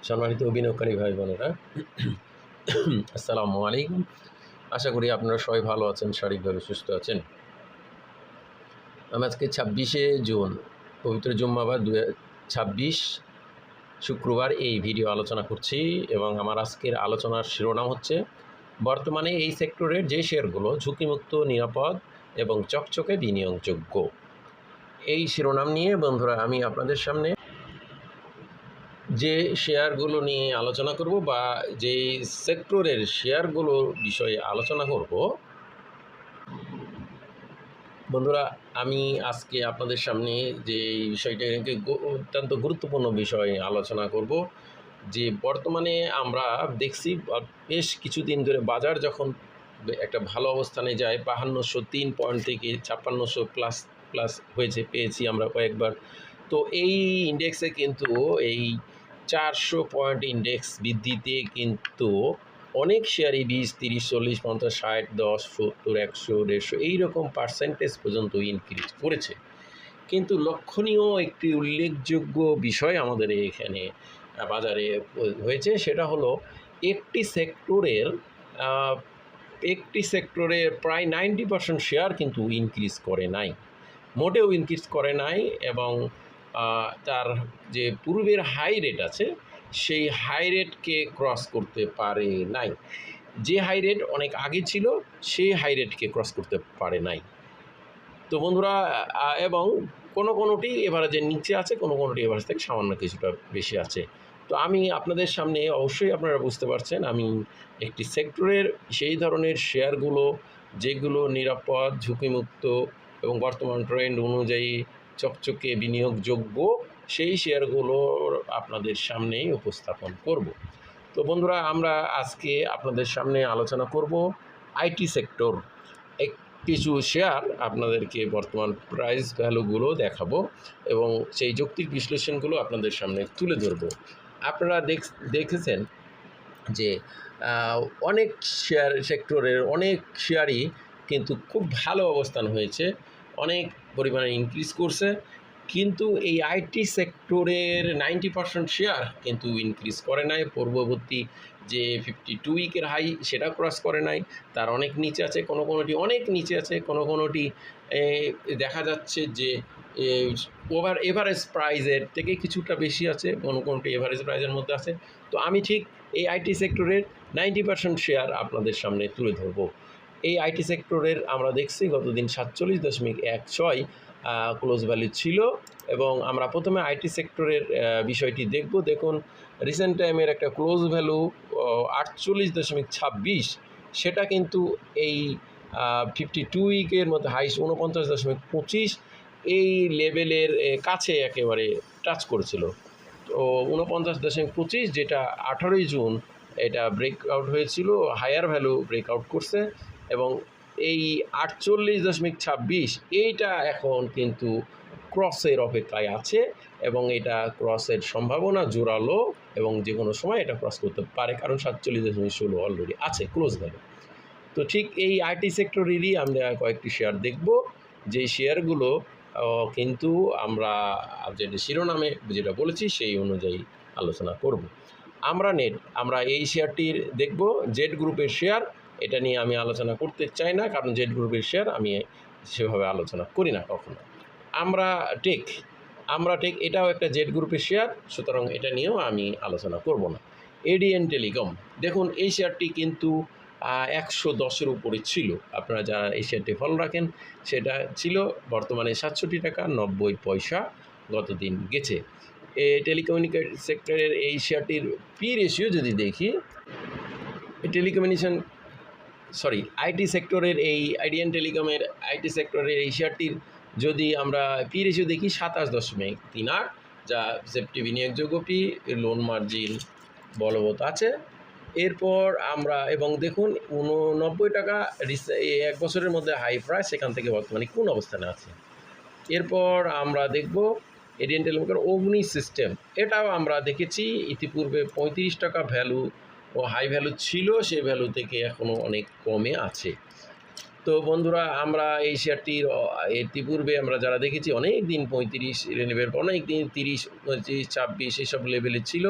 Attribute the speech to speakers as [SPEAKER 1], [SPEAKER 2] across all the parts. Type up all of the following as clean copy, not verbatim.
[SPEAKER 1] সম্মানিত বিনিয়োগকারী ভাই বোনেরা, আসসালামু আলাইকুম। আশা করি আপনারা সবাই ভালো আছেন, শারীরিকভাবে সুস্থ আছেন। আমি আজকে 26শে জুন, পবিত্র জুম্মাবার 2026 শুক্রবার এই ভিডিও আলোচনা করছি এবং আমার আজকের আলোচনার শিরোনাম হচ্ছে বর্তমানে এই সেক্টরের যে শেয়ারগুলো ঝুঁকিমুক্ত, নিরাপদ এবং চকচকে বিনিয়োগযোগ্য। এই শিরোনাম নিয়ে বন্ধুরা আমি আপনাদের সামনে যে শেয়ারগুলো নিয়ে আলোচনা করব বা যে সেক্টরের শেয়ারগুলো বিষয়ে আলোচনা করব, বন্ধুরা আমি আজকে আপনাদের সামনে যে বিষয়টাকে অত্যন্ত গুরুত্বপূর্ণ বিষয় আলোচনা করব। যে বর্তমানে আমরা দেখছি বেশ কিছুদিন ধরে বাজার যখন একটা ভালো অবস্থানে যায়, 5203 পয়েন্ট থেকে 5600 প্লাস প্লাস হয়েছে, পেয়েছি আমরা কয়েকবার। তো এই ইন্ডেক্সে কিন্তু এই 400 পয়েন্ট ইন্ডেক্স বৃদ্ধিতে কিন্তু অনেক শেয়ারই 20, 30, 40, 50, 60, 10, 70, 100, 150 এইরকম পার্সেন্টেজ পর্যন্ত ইনক্রিজ করেছে। কিন্তু লক্ষণীয় একটি উল্লেখযোগ্য বিষয় আমাদের এখানে বাজারে হয়েছে, সেটা হলো একটি সেক্টরের প্রায় 90% শেয়ার কিন্তু ইনক্রিজ করে নাই, মোটেও ইনক্রিজ করে নাই। এবং তার যে পূর্বের হাই রেট আছে সেই হাই রেটকে ক্রস করতে পারে নাই। যে হাই রেট অনেক আগে ছিল সেই হাই রেটকে ক্রস করতে পারে নাই। তো বন্ধুরা, এবং কোনোটি এভারেজের নিচে আছে, কোনোটি এভারেজ থেকে সামান্য কিছুটা বেশি আছে। তো আমি আপনাদের সামনে, অবশ্যই আপনারা বুঝতে পারছেন, আমি একটি সেক্টরের সেই ধরনের শেয়ারগুলো যেগুলো নিরাপদ, ঝুঁকিমুক্ত এবং বর্তমান ট্রেন্ড অনুযায়ী চকচকে বিনিয়োগযোগ্য, সেই শেয়ারগুলোর আপনাদের সামনেই উপস্থাপন করব। তো বন্ধুরা, আমরা আজকে আপনাদের সামনে আলোচনা করব আইটি সেক্টর। কিছু শেয়ার আপনাদেরকে বর্তমান প্রাইস ভ্যালুগুলো দেখাবো এবং সেই যৌক্তিক বিশ্লেষণগুলো আপনাদের সামনে তুলে ধরব। আপনারা দেখেছেন যে অনেক সেক্টরের অনেক শেয়ারই কিন্তু খুব ভালো অবস্থান হয়েছে, অনেক পরিমাণে ইনক্রিজ করছে। কিন্তু এই আইটি সেক্টরের 90% শেয়ার কিন্তু ইনক্রিজ করে নাই। পূর্ববর্তী যে 52 উইকের হাই সেটা ক্রস করে নাই, তার অনেক নিচে আছে, কোনোটি অনেক নিচে আছে, কোনোটি দেখা যাচ্ছে যে এভারেজ প্রাইজের থেকে কিছুটা বেশি আছে, কোনোটি এভারেজ প্রাইজের মধ্যে আছে। তো আমি ঠিক এই আইটি সেক্টরের 90% শেয়ার আপনাদের সামনে তুলে ধরব। এই আইটি সেক্টরের আমরা দেখছি গতদিন 47.16 ক্লোজ ভ্যালু ছিল এবং আমরা প্রথমে আইটি সেক্টরের বিষয়টি দেখব। দেখুন, রিসেন্ট টাইমের একটা ক্লোজ ভ্যালু 48.26, সেটা কিন্তু এই 52 উইকের মধ্যে হাইস 49.25 এই লেভেলের কাছে একেবারে টাচ করেছিল। তো 49.25, যেটা 18ই জুন এটা ব্রেকআউট হয়েছিল, হায়ার ভ্যালু ব্রেকআউট করছে এবং এই 48.26 এইটা এখন কিন্তু ক্রসের অপেক্ষায় আছে এবং এটা ক্রসের সম্ভাবনা জোরালো এবং যে কোনো সময় এটা ক্রস করতে পারে, কারণ 47.16 অলরেডি আছে ক্লোজ ভ্যালু। তো ঠিক এই আইটি সেক্টরেরই আমরা কয়েকটি শেয়ার দেখব, যে শেয়ারগুলো কিন্তু আমরা যেটা শিরোনামে যেটা বলেছি সেই অনুযায়ী আলোচনা করব। আমরা এই শেয়ারটির দেখব জেড গ্রুপের শেয়ার। এটা নিয়ে আমি আলোচনা করতে চাই না, কারণ জেড গ্রুপের শেয়ার আমি সেভাবে আলোচনা করি না কখনো। আমরা টেক এটাও একটা জেড গ্রুপের শেয়ার, সুতরাং এটা নিয়েও আমি আলোচনা করব না। এডিএন টেলিকম, দেখুন এই শেয়ারটি কিন্তু 110-এর উপরে ছিল। আপনারা যারা এই শেয়ারটি ফলো রাখেন, সেটা ছিল বর্তমানে 67 টাকা 90 পয়সা গতদিন গেছে। টেলিকমিউনিকেশন সেক্টরের এই শেয়ারটির পি রেশিও যদি দেখি, আইটি সেক্টরের এই আইডিয়ান টেলিকমের আইটি সেক্টরের এই শেয়ারটির যদি আমরা পি রেশিও দেখি 27.38, যা সেফটি বিনিয়োগযোগ্য পি, লোন মার্জিন বলবৎ আছে। এরপর আমরা এবং দেখুন 89 টাকা এক বছরের মধ্যে হাই প্রাইস, সেখান থেকে বর্তমানে কোন অবস্থানে আছে। এরপর আমরা দেখব এডিয়ান টেলিকমের অগ্নি সিস্টেম। এটাও আমরা দেখেছি ইতিপূর্বে 35 টাকা ভ্যালু ও হাই ভ্যালু ছিল, সেই ভ্যালু থেকে এখনও অনেক কমে আছে। তো বন্ধুরা, আমরা এই শেয়ারটির ইতিপূর্বে আমরা যারা দেখেছি অনেক দিন 35 লেভেল, অনেক দিন 30, 25, 26 এসব লেভেলে ছিল।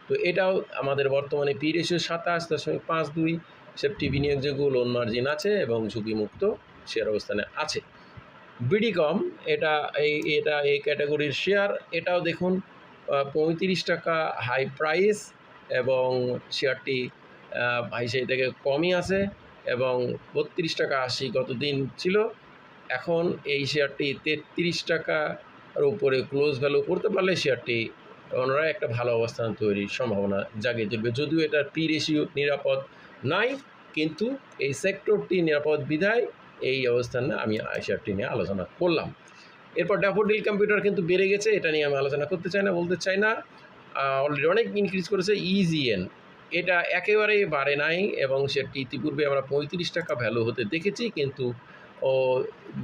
[SPEAKER 1] তো এটাও আমাদের বর্তমানে পি রেশিও 27.52, সেফটি বিনিয়োগযোগ্য, লোন মার্জিন আছে এবং ঝুঁকিমুক্ত শেয়ার অবস্থানে আছে। বিডিকম এটা এই ক্যাটাগরির শেয়ার, এটাও দেখুন 35 টাকা হাই প্রাইস এবং শেয়ারটি সেই থেকে কমই আছে এবং 32 টাকা 80 গতদিন ছিল। এখন এই শেয়ারটি 33 টাকার উপরে ক্লোজ ভ্যালু করতে পারলে শেয়ারটি ওনারা একটা ভালো অবস্থান তৈরির সম্ভাবনা জাগিয়ে তুলবে। যদিও এটার পি রেশিও নিরাপদ নাই, কিন্তু এই সেক্টরটি নিরাপদ বিধায় এই অবস্থানে আমি শেয়ারটি নিয়ে আলোচনা করলাম। এরপর ড্যাফোডিল কম্পিউটার কিন্তু বেড়ে গেছে, এটা নিয়ে আমি আলোচনা করতে চাই না, বলতে চাই না। অলরেডি অনেক ইনক্রিজ করেছে। ইজিএন এটা একেবারেই বাড়ে নাই এবং সেটি ইতিপূর্বে আমরা 35 টাকা ভ্যালু হতে দেখেছি, কিন্তু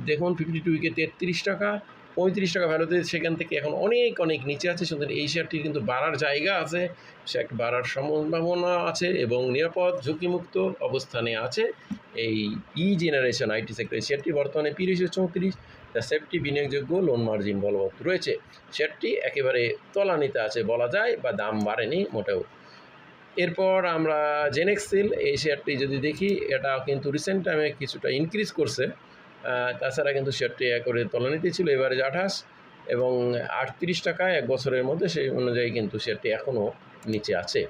[SPEAKER 1] দেখুন 52 উইকে 33 টাকা, 35 টাকা ভ্যালুতে সেখান থেকে এখন অনেক নিচে আছে। সুতরাং এই শেয়ারটির কিন্তু বাড়ার জায়গা আছে, সে একটা বাড়ার সম্ভাবনা আছে এবং নিরাপদ ঝুঁকিমুক্ত অবস্থানে আছে এই জেনারেশন আইটি সেক্টর। শেয়ারটি বর্তমানে পি রেশিও 34, সেফটি বিনিয়োগযোগ্য, লোন মার্জিন বলবৎ রয়েছে। শেয়ারটি একেবারে তলানিতে আছে বলা যায়, বা দাম বাড়েনি মোটেও। এরপর আমরা জেনেক্সিল, এই শেয়ারটি যদি দেখি, এটা কিন্তু রিসেন্ট টাইমে কিছুটা ইনক্রিজ করছে। তাছাড়া কিন্তু শেয়ারটি একেবারে তলানিতে ছিল, এভারেজ 28 এবং 38 টাকায় এক বছরের মধ্যে, সেই অনুযায়ী কিন্তু শেয়ারটি এখনও নিচে আছে।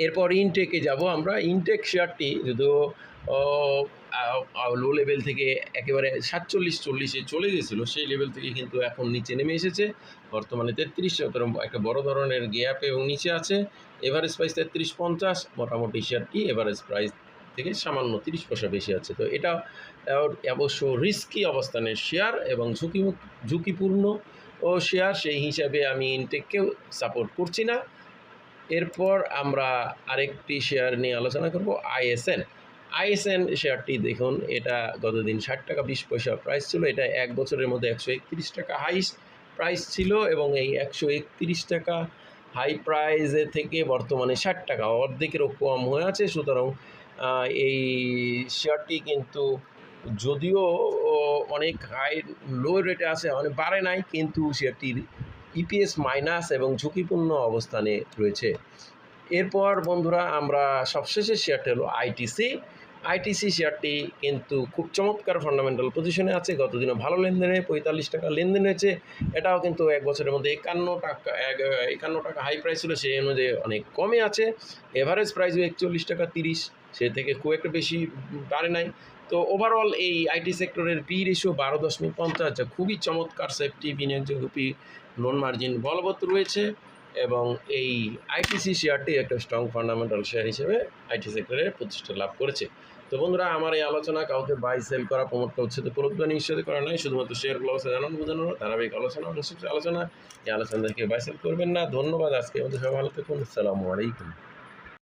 [SPEAKER 1] এরপর ইনটেকে যাব আমরা। ইনটেক শেয়ারটি যদিও লো লেভেল থেকে একেবারে 47-40-এ চলে গেছিলো, সেই লেভেল থেকে কিন্তু এখন নিচে নেমে এসেছে। বর্তমানে 33, একটা বড় ধরনের গ্যাপ এবং নিচে আছে। এভারেজ প্রাইস 33.50, মোটামুটি শেয়ারটি এভারেজ প্রাইস থেকে সামান্য 30 পয়সা বেশি আছে। তো এটা অবশ্য রিস্কি অবস্থানের শেয়ার এবং ঝুঁকিপূর্ণ শেয়ার, সেই হিসাবে আমি ইনটেককেও সাপোর্ট করছি না। এরপর আমরা আরেকটি শেয়ার নিয়ে আলোচনা করব, আইএসএন শেয়ারটি দেখুন, এটা গতদিন 60 টাকা 20 পয়সা প্রাইস ছিল। এটা এক বছরের মধ্যে 131 টাকা হাইস্ট প্রাইস ছিল এবং এই 131 টাকা হাই প্রাইসে থেকে বর্তমানে 60 টাকা, অর্ধেকেরও কম হয়ে আছে। সুতরাং এই শেয়ারটি কিন্তু যদিও অনেক লো রেটে আছে, অনেক বাড়ে নাই, কিন্তু শেয়ারটির ইপিএস মাইনাস এবং ঝুঁকিপূর্ণ অবস্থানে রয়েছে। এরপর বন্ধুরা আমরা সবশেষের শেয়ারটি হলো আইটিসি শেয়ারটি কিন্তু খুব চমৎকার ফান্ডামেন্টাল পজিশনে আছে। গতদিনও ভালো লেনদেনে 45 টাকা লেনদেন হয়েছে। এটাও কিন্তু এক বছরের মধ্যে 51 টাকা হাই প্রাইস ছিল, সেই অনুযায়ী অনেক কমে আছে। এভারেজ প্রাইসও 41 টাকা 30, সে থেকে খুব একটা বেশি বাড়ে নাই। তো ওভারঅল এই আইটি সেক্টরের পি রেশিও 12.50, যা খুবই চমৎকার। সেফটি বিনিয়োগযোগ্য, লোন মার্জিন বলবৎ রয়েছে এবং এই আইটিসি শেয়ারটি একটা স্ট্রং ফান্ডামেন্টাল শেয়ার হিসেবে আইটি সেক্টরে প্রতিষ্ঠা লাভ করেছে। তো বন্ধুরা, আমার এই আলোচনা কাউকে বাই সেল করা, প্রমোট করা, উচ্ছেদ প্রলোভন নিশ্চিত করা নয়, শুধুমাত্র শেয়ারগুলো জানানো বোঝানো ধারাবাহিক আলোচনা, আলোচনা। এই আলোচনা থেকে বাই সেল করবেন না। ধন্যবাদ। আজকে আমাদের সবাই ভালো থাকুন। আসসালামু আলাইকুম।